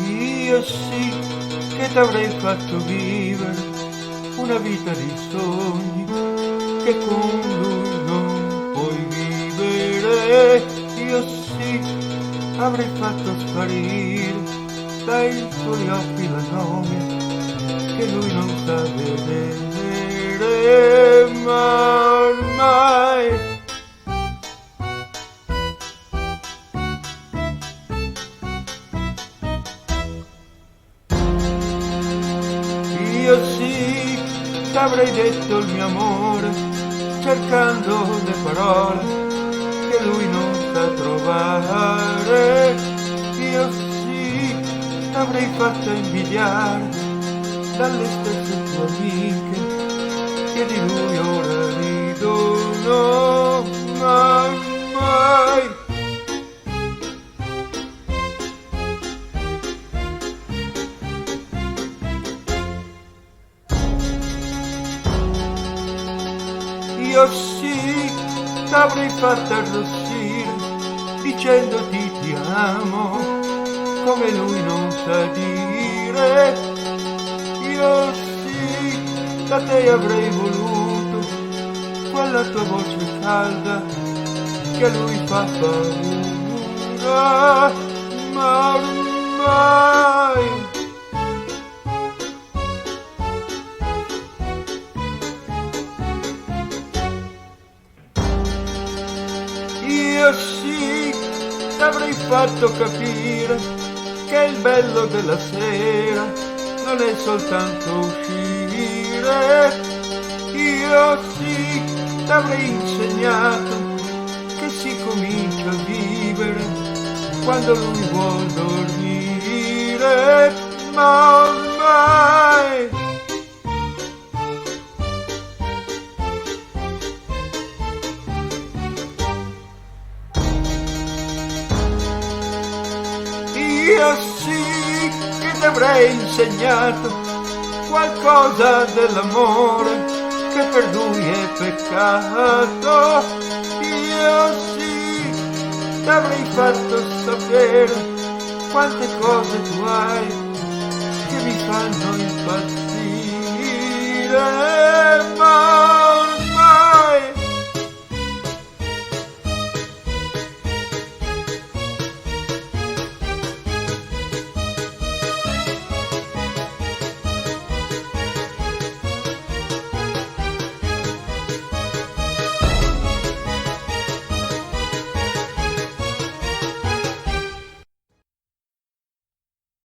Io sì che t'avrei fatto vivere una vita di sogni che con lui non puoi vivere. Io sì avrei fatto sparire dai tuoi occhi la noia che lui non sa vedere, ma ormai io sì t'avrei detto il mio amore cercando le parole che lui non sa trovare. Io sì t'avrei fatta invidiare dalle stesse tue amiche che di lui ora ridono, ma mai. Io sì t'avrei fatta arrossire dicendoti ti amo come lui non sa dire. Io sì da te avrei voluto quella tua voce calda che a lui fa paura, ma ormai io sì t'avrei fatto capire che il bello della sera non è soltanto uscire. Io sì t'avrei insegnato che si comincia a vivere quando lui vuol dormire, ma ormai io sì che ti avrei insegnato qualcosa dell'amore che per lui è peccato. Io sì ti avrei fatto sapere quante cose tu hai che mi fanno impazzire, ma